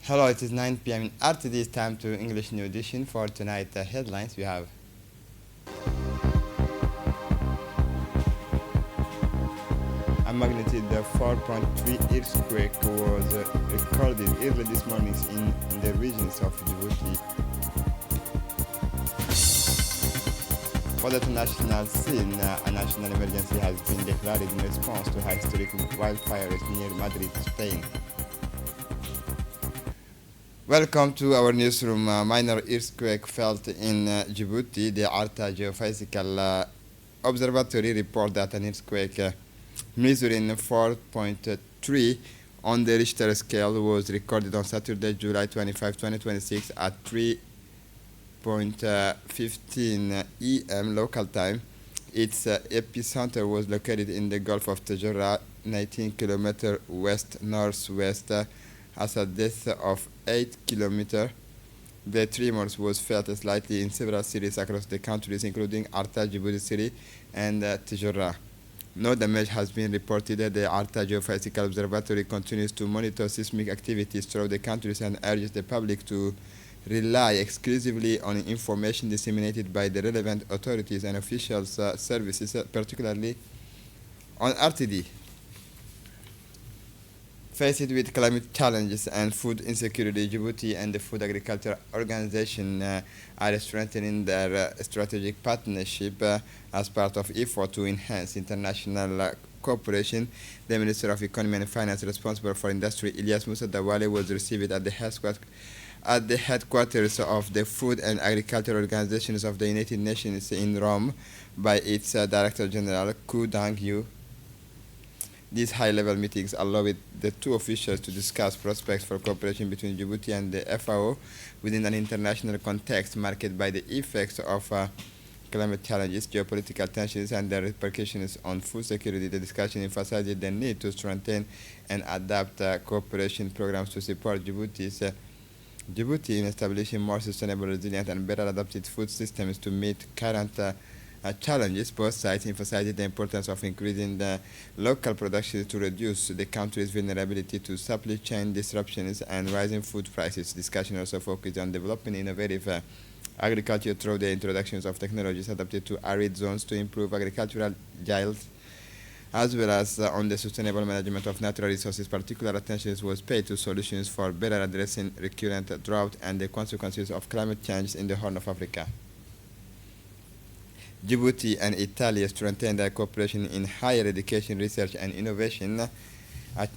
Hello, it is 9 p.m. in RTD. It's time to English New Edition for tonight. Headlines we have. A magnitude 4.3 earthquake was recorded early this morning in the regions of Djibouti. For the international scene, a national emergency has been declared in response to historic wildfires near Madrid, Spain. Welcome to our newsroom. A minor earthquake felt in Djibouti. The Arta Geophysical Observatory report that an earthquake measuring 4.3 on the Richter scale was recorded on Saturday, July 25, 2026 at 3:15 EM local time. Its epicenter was located in the Gulf of Tajora, 19 km west-northwest, as a depth of 8 km. The tremors was felt slightly in several cities across the countries, including Arta, Djibouti City, and Tajora. No damage has been reported. The Arta Geophysical Observatory continues to monitor seismic activities throughout the countries and urges the public to rely exclusively on information disseminated by the relevant authorities and official services, particularly on RTD. Faced with climate challenges and food insecurity, Djibouti and the Food Agriculture Organization are strengthening their strategic partnership as part of effort to enhance international cooperation. The Minister of Economy and Finance responsible for industry, Ilyas Musa Dawale, was received at the headquarters of the Food and Agriculture Organizations of the United Nations in Rome by its Director General, Ku Dang-yu. These high-level meetings allow the two officials to discuss prospects for cooperation between Djibouti and the FAO within an international context marked by the effects of climate challenges, geopolitical tensions, and their repercussions on food security. The discussion emphasized the need to strengthen and adapt cooperation programs to support Djibouti in establishing more sustainable, resilient, and better adapted food systems to meet current challenges. Both sides emphasized the importance of increasing the local production to reduce the country's vulnerability to supply chain disruptions and rising food prices. Discussion also focused on developing innovative agriculture through the introductions of technologies adapted to arid zones to improve agricultural yields, as well as on the sustainable management of natural resources. Particular attention was paid to solutions for better addressing recurrent drought and the consequences of climate change in the Horn of Africa. Djibouti and Italy strengthen their cooperation in higher education, research, and innovation.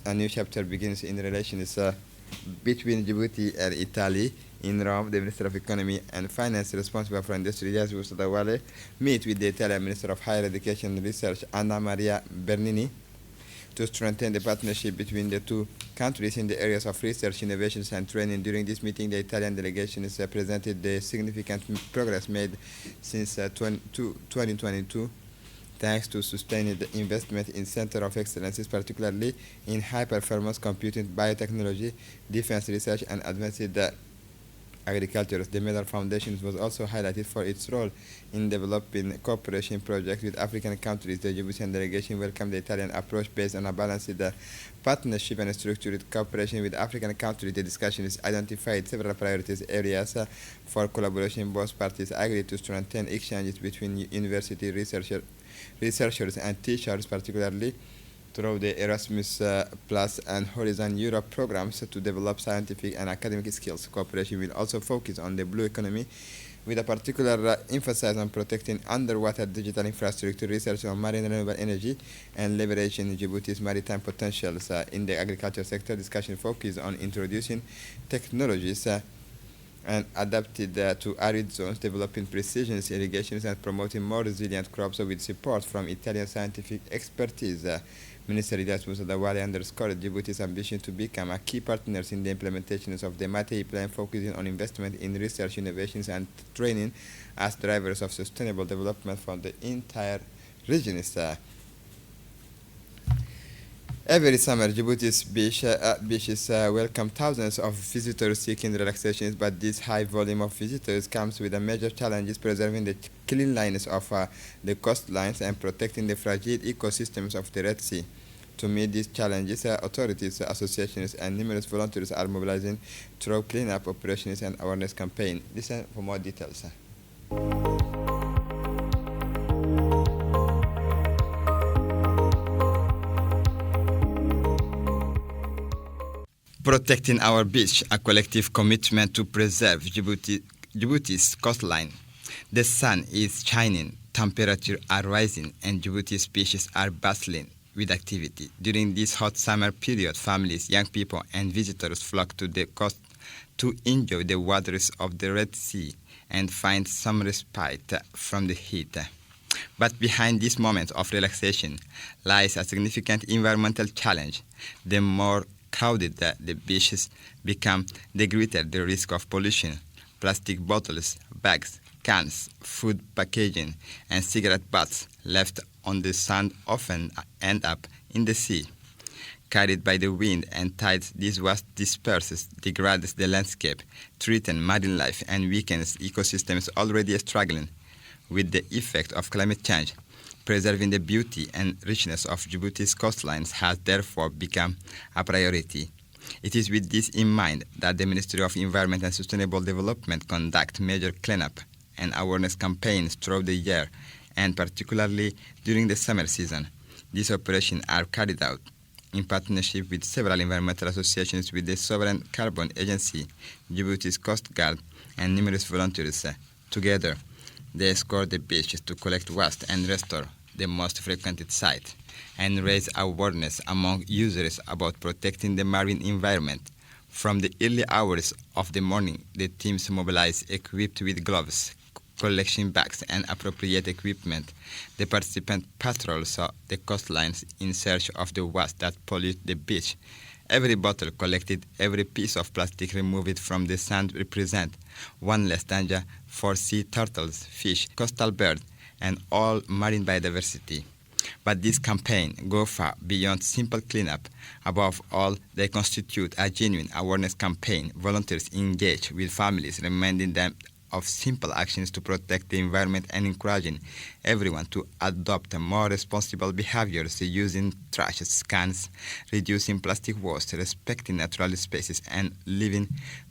A new chapter begins in relations between Djibouti and Italy. In Rome, the Minister of Economy and Finance responsible for industry, Ilyas Musa Dawale, met with the Italian Minister of Higher Education and Research, Anna Maria Bernini, to strengthen the partnership between the two countries in the areas of research, innovations, and training. During this meeting, the Italian delegation presented the significant progress made since 2022, thanks to sustained investment in Center of Excellences, particularly in high-performance computing, biotechnology, defense research, and advanced agriculture. The Medal Foundation was also highlighted for its role in developing cooperation projects with African countries. The Djiboutian delegation welcomed the Italian approach based on a balanced partnership and structured cooperation with African countries. The discussions identified several priorities areas for collaboration. Both parties agreed to strengthen exchanges between university researchers and teachers, particularly through the Erasmus Plus and Horizon Europe programs to develop scientific and academic skills. Cooperation will also focus on the blue economy, with a particular emphasis on protecting underwater digital infrastructure, research on marine renewable energy, and leveraging Djibouti's maritime potentials. In the agriculture sector, discussion focused on introducing technologies and adapted to arid zones, developing precision irrigations, and promoting more resilient crops with support from Italian scientific expertise. Minister Ilyas Musa Dawale underscored Djibouti's ambition to become a key partner in the implementation of the Matei Plan, focusing on investment in research, innovations, and training as drivers of sustainable development for the entire region. Every summer, Djibouti's beaches welcome thousands of visitors seeking relaxations, but this high volume of visitors comes with a major challenge: preserving the cleanliness of the coastlines and protecting the fragile ecosystems of the Red Sea. To meet these challenges, authorities, associations, and numerous volunteers are mobilizing through cleanup operations and awareness campaign. Listen for more details. Protecting our beach, a collective commitment to preserve Djibouti's coastline. The sun is shining, temperatures are rising, and Djibouti's beaches are bustling with activity. During this hot summer period, families, young people, and visitors flock to the coast to enjoy the waters of the Red Sea and find some respite from the heat. But behind this moment of relaxation lies a significant environmental challenge. The more crowded the beaches become, the greater the risk of pollution. Plastic bottles, bags, cans, food packaging, and cigarette butts left on the sand often end up in the sea. Carried by the wind and tides, this waste disperses, degrades the landscape, threatens marine life, and weakens ecosystems already struggling with the effect of climate change. Preserving the beauty and richness of Djibouti's coastlines has therefore become a priority. It is with this in mind that the Ministry of Environment and Sustainable Development conducts major cleanup and awareness campaigns throughout the year, and particularly during the summer season. These operations are carried out in partnership with several environmental associations, with the Sovereign Carbon Agency, Djibouti's Coast Guard, and numerous volunteers. Together, they escort the beaches to collect waste and restore the most frequented site, and raise awareness among users about protecting the marine environment. From the early hours of the morning, the teams mobilize equipped with gloves, collection bags, and appropriate equipment. The participant patrols the coastlines in search of the waste that pollute the beach. Every bottle collected, every piece of plastic removed from the sand represent one less danger for sea turtles, fish, coastal birds, and all marine biodiversity. But this campaign goes far beyond simple cleanup. Above all, they constitute a genuine awareness campaign. Volunteers engage with families, reminding them of simple actions to protect the environment and encouraging everyone to adopt more responsible behaviors, using trash cans, reducing plastic waste, respecting natural spaces, and leaving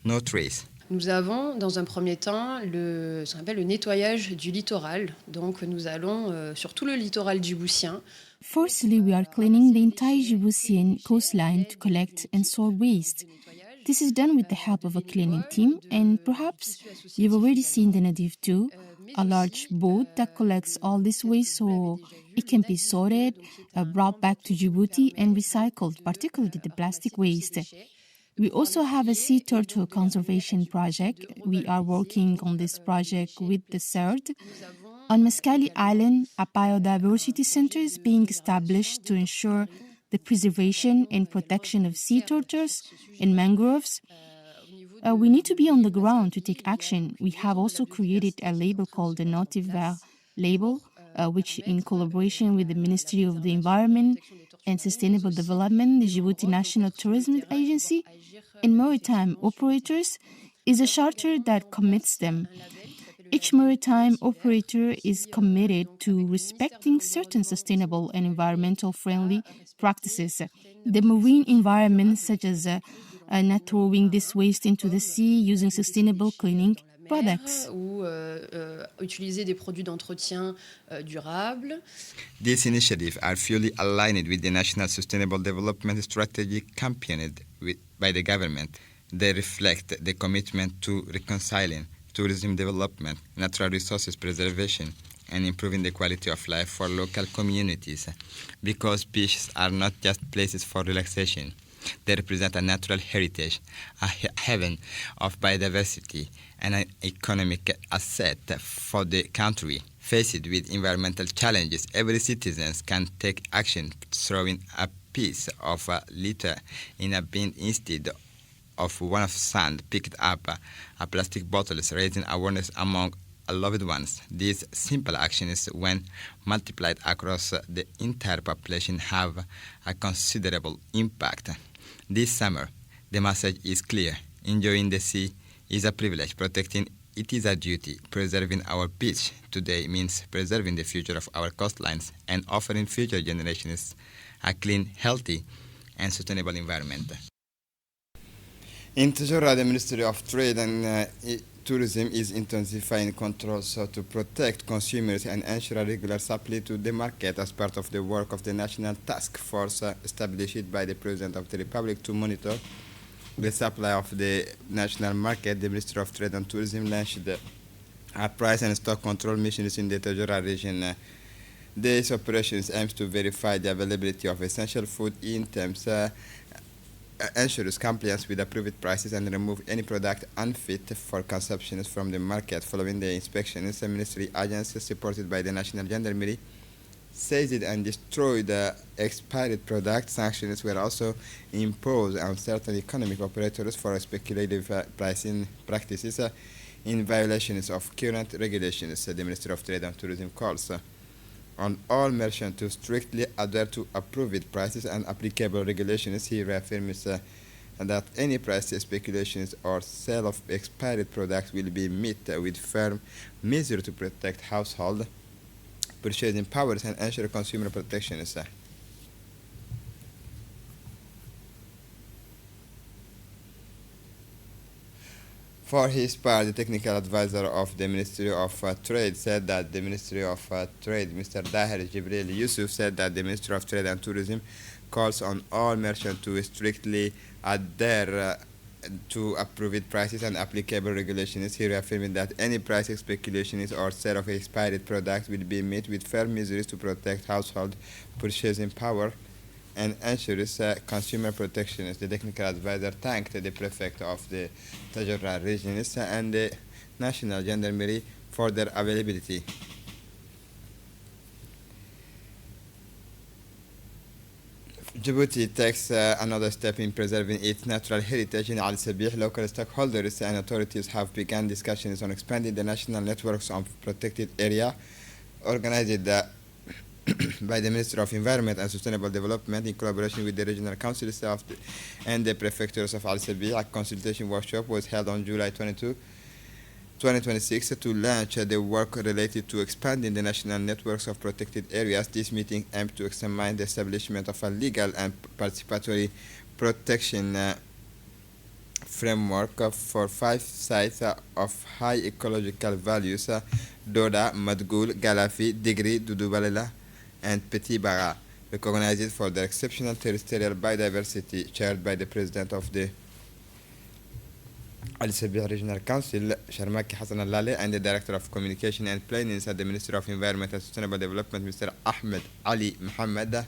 no trace. Nous avons, dans un premier temps, ce qu'on appelle le nettoyage du littoral. Donc, nous allons sur tout le littoral djiboutien. Firstly, we are cleaning the entire Djiboutian coastline to collect and sort waste. This is done with the help of a cleaning team, and perhaps you've already seen the Native do, a large boat that collects all this waste so it can be sorted, brought back to Djibouti and recycled, particularly the plastic waste. We also have a sea turtle conservation project. We are working on this project with the CERD. On Mascali Island, a biodiversity center is being established to ensure the preservation and protection of sea turtles and mangroves. We need to be on the ground to take action. We have also created a label called the Native Vert label, which in collaboration with the Ministry of the Environment and Sustainable Development, the Djibouti National Tourism Agency, and maritime operators, is a charter that commits them. Each maritime operator is committed to respecting certain sustainable and environmental friendly practices. The marine environment, such as not throwing this waste into the sea, using sustainable cleaning products. Ou utiliser des produits d'entretien durables. These initiatives are fully aligned with the National Sustainable Development Strategy championed by the government. They reflect the commitment to reconciling tourism development, natural resources preservation, and improving the quality of life for local communities. Because beaches are not just places for relaxation, they represent a natural heritage, a haven of biodiversity, and an economic asset for the country. Faced with environmental challenges, every citizen can take action, throwing a piece of litter in a bin instead of one of sand picked up, a plastic bottles, raising awareness among loved ones. These simple actions, when multiplied across the entire population, have a considerable impact. This summer, the message is clear. Enjoying the sea is a privilege. Protecting it is a duty. Preserving our beach today means preserving the future of our coastlines and offering future generations a clean, healthy, and sustainable environment. In Tajora, the Ministry of Trade and Tourism is intensifying controls to protect consumers and ensure regular supply to the market as part of the work of the National Task Force established by the President of the Republic to monitor the supply of the national market. The Ministry of Trade and Tourism launched a price and stock control missions in the Tajora region. These operations aims to verify the availability of essential food in terms ensures compliance with approved prices and remove any product unfit for consumption from the market. Following the inspections, the ministry agencies supported by the National Gendarmerie seized and destroyed expired product. Sanctions were also imposed on certain economic operators for speculative pricing practices in violations of current regulations. The Ministry of Trade and Tourism calls on all merchants to strictly adhere to approved prices and applicable regulations. He reaffirms that any price speculations or sale of expired products will be met with firm measures to protect household purchasing powers and ensure consumer protection. For his part, the technical advisor of the Ministry of Trade said that the Ministry of Trade, Mr. Daher Jibril Yusuf, said that the Ministry of Trade and Tourism calls on all merchants to strictly adhere to approved prices and applicable regulations. He reaffirmed that any price speculations or sale of expired products will be met with firm measures to protect household purchasing power and ensures consumer protection. The technical advisor thanked the prefect of the Tajora region and the National Gendarmerie for their availability. Djibouti takes another step in preserving its natural heritage in Al Sabih. Local stakeholders and authorities have begun discussions on expanding the national networks of protected area organized by the Ministry of Environment and Sustainable Development in collaboration with the regional councils and the prefectures of Al Sabih. A consultation workshop was held on July 22, 2026 to launch the work related to expanding the national networks of protected areas. This meeting aimed to examine the establishment of a legal and participatory protection framework for 5 sites of high ecological values: Doda, Madgoul, Galafi, Digri, Dudubalela, and Petit Bara, recognized for their exceptional terrestrial biodiversity, chaired by the President of the Al Sabih Regional Council, Sharmaki Hassan Al-Lale, and the Director of Communication and Planning at the Ministry of Environment and Sustainable Development, Mr. Ahmed Ali Muhammad.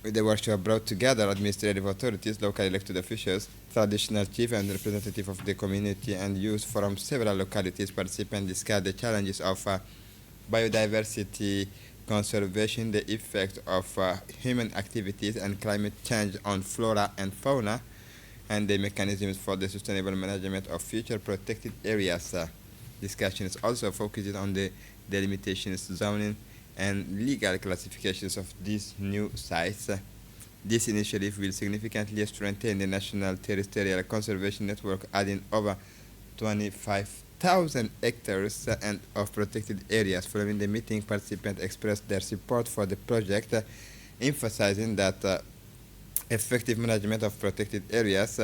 The workshop brought together administrative authorities, local elected officials, traditional chief and representative of the community, and youth from several localities. Participants discussed the challenges of biodiversity conservation, the effect of human activities and climate change on flora and fauna, and the mechanisms for the sustainable management of future protected areas. Discussions also focused on the delimitations, zoning, and legal classifications of these new sites. This initiative will significantly strengthen the national terrestrial conservation network, adding over 25,000 hectares and of protected areas. Following the meeting, participants expressed their support for the project, emphasizing that effective management of protected areas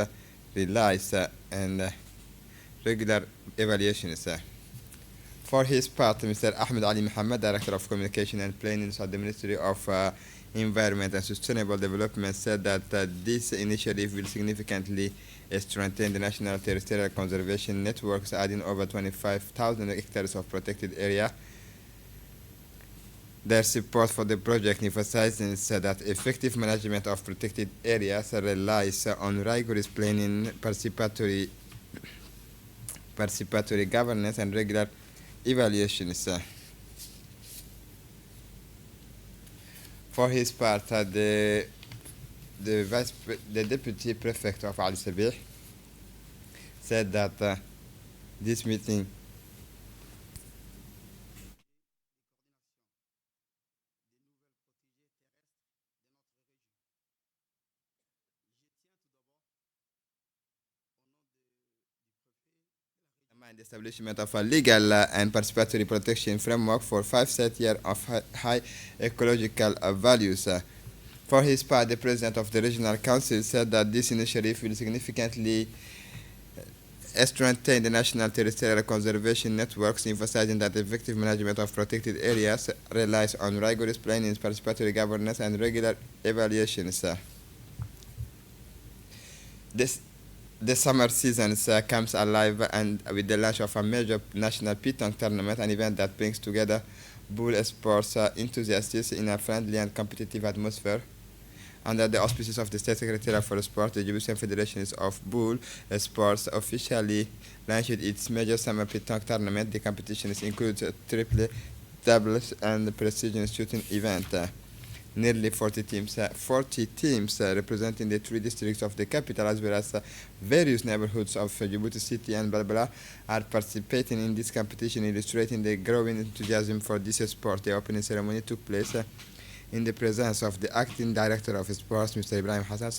relies on regular evaluations. For his part, Mr. Ahmed Ali Muhammad, Director of Communication and Planning at the Ministry of Environment and Sustainable Development, said that this initiative will significantly strengthen the national terrestrial conservation networks, adding over 25,000 hectares of protected area. Their support for the project emphasizes that effective management of protected areas relies on rigorous planning, participatory governance, and regular evaluations. For his part, the deputy prefect of Al Sabih said that this meeting the establishment of a legal and participatory protection framework for 5 set years of high ecological values. For his part, the president of the regional council said that this initiative will significantly strengthen the national terrestrial conservation networks, emphasizing that effective management of protected areas relies on rigorous planning, participatory governance, and regular evaluations. The summer season comes alive and with the launch of a major national petanque tournament, an event that brings together bull sports enthusiasts in a friendly and competitive atmosphere. Under the auspices of the State Secretariat for Sport, the Djiboutian Federation of Bull Sports officially launched its major summer petanque tournament. The competition includes a triple, doubles, and precision shooting event. Nearly 40 teams representing the 3 districts of the capital, as well as various neighborhoods of Djibouti City and Balbala, are participating in this competition, illustrating the growing enthusiasm for this sport. The opening ceremony took place in the presence of the acting director of sports, Mr. Ibrahim Hassan,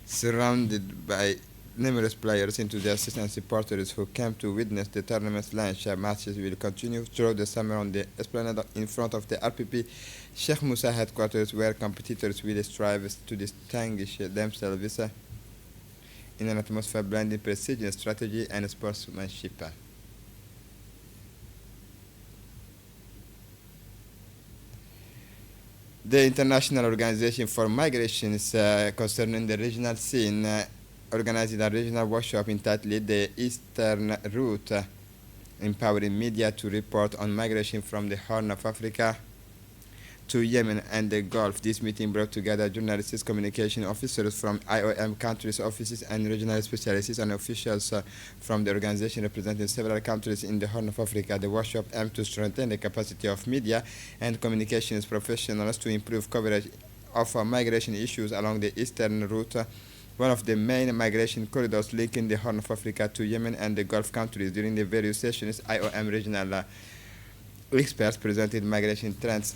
surrounded by numerous players, enthusiasts, and supporters who came to witness the tournament's launch. Matches will continue throughout the summer on the esplanade in front of the RPP Sheikh Musa headquarters, where competitors will strive to distinguish themselves in an atmosphere blending precision, strategy, and sportsmanship. The International Organization for Migrations concerning the regional scene organized a regional workshop entitled The Eastern Route, empowering media to report on migration from the Horn of Africa to Yemen and the Gulf. This meeting brought together journalists, communication officers from IOM countries' offices, and regional specialists and officials from the organization representing several countries in the Horn of Africa. The workshop aimed to strengthen the capacity of media and communications professionals to improve coverage of migration issues along the Eastern Route, one of the main migration corridors linking the Horn of Africa to Yemen and the Gulf countries. During the various sessions, IOM regional experts presented migration trends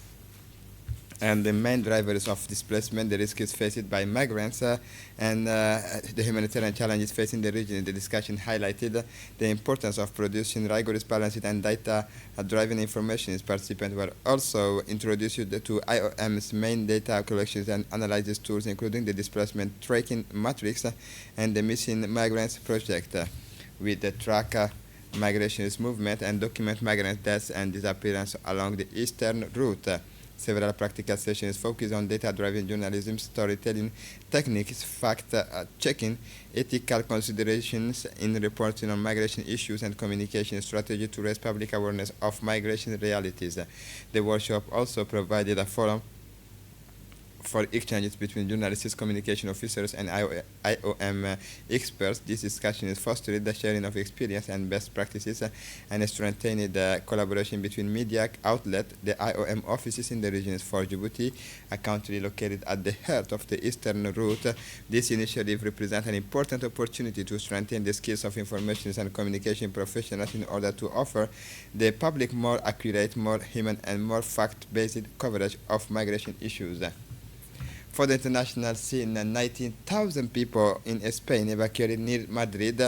and the main drivers of displacement, the risks faced by migrants, and the humanitarian challenges facing the region. The discussion highlighted the importance of producing rigorous, balanced, and data-driven information. Participants were also introduced to IOM's main data collections and analysis tools, including the displacement tracking matrix and the Missing Migrants project, with the track migrations movement and document migrant deaths and disappearance along the eastern route. Several practical sessions focus on data-driven journalism, storytelling techniques, fact-checking, ethical considerations in reporting on migration issues, and communication strategy to raise public awareness of migration realities. The workshop also provided a forum for exchanges between journalists, communication officers, and IOM experts. This discussion fostered the sharing of experience and best practices and strengthened the collaboration between media outlets, the IOM offices in the regions. For Djibouti, a country located at the heart of the eastern route, this initiative represents an important opportunity to strengthen the skills of information and communication professionals in order to offer the public more accurate, more human, and more fact-based coverage of migration issues. For the international scene, 19,000 people in Spain evacuated near Madrid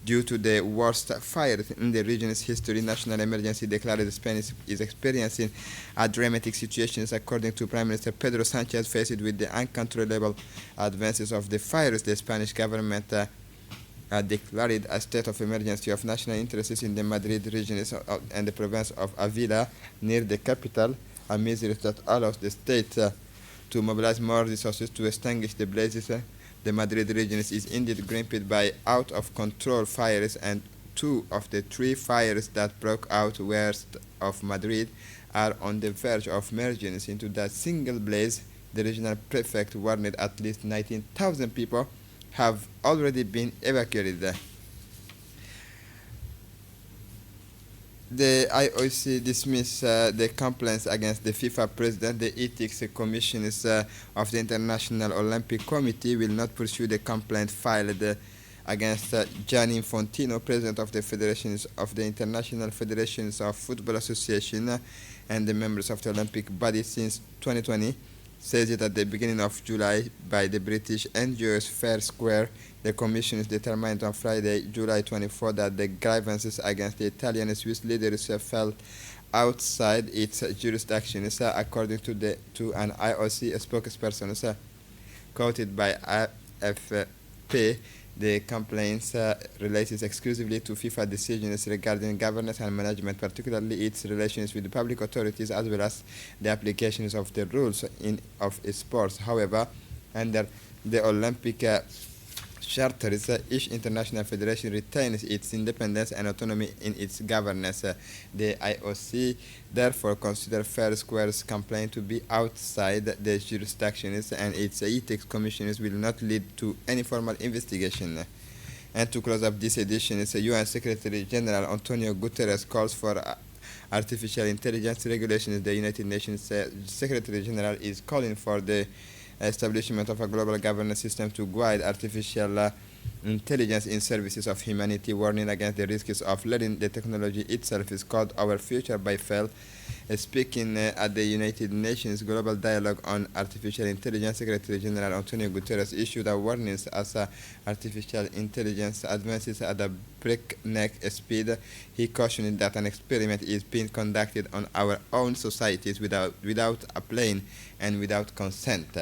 due to the worst fires in the region's history. National emergency declared Spain is experiencing a dramatic situation, according to Prime Minister Pedro Sanchez. Faced with the uncontrollable advances of the fires, the Spanish government declared a state of emergency of national interest in the Madrid region and the province of Avila near the capital, a measure that allows the state to mobilize more resources to extinguish the blazes. The Madrid region is indeed gripped by out-of-control fires, and 2 of the 3 fires that broke out west of Madrid are on the verge of merging into that single blaze. The regional prefect warned at least 19,000 people have already been evacuated. The IOC dismissed the complaints against the FIFA president. The Ethics Commissioners of the International Olympic Committee will not pursue the complaint filed against Gianni Infantino, president of the Federations of the International Federations of Football Association and the members of the Olympic body since 2020, says it at the beginning of July by the British NGOs Fair Square The Commission is determined on Friday, July 24, that the grievances against the Italian and Swiss leaders fell outside its jurisdiction, according to an IOC spokesperson quoted by AFP. The complaints relates exclusively to FIFA decisions regarding governance and management, particularly its relations with the public authorities, as well as the applications of the rules of sports. However, under the Olympic charters, each international federation retains its independence and autonomy in its governance. The IOC therefore considers Fair Square's complaint to be outside the jurisdictions, and its ethics commissions will not lead to any formal investigation. And to close up this edition, UN Secretary General Antonio Guterres calls for artificial intelligence regulations. The United Nations Secretary General is calling for the establishment of a global governance system to guide artificial intelligence in services of humanity, warning against the risks of letting the technology itself is called our future by Fell. Speaking at the United Nations Global Dialogue on Artificial Intelligence, Secretary General Antonio Guterres issued a warning as artificial intelligence advances at a breakneck speed. He cautioned that an experiment is being conducted on our own societies without a plan and without consent.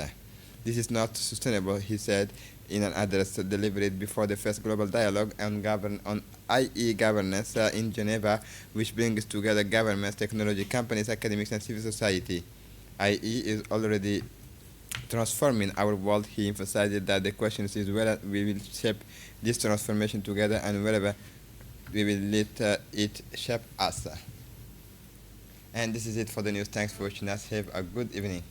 This is not sustainable, he said in an address delivered before the first global dialogue on IE governance in Geneva, which brings together governments, technology companies, academics, and civil society. IE is already transforming our world. He emphasized that the question is whether we will shape this transformation together and whether we will let it shape us. And this is it for the news. Thanks for watching us. Have a good evening.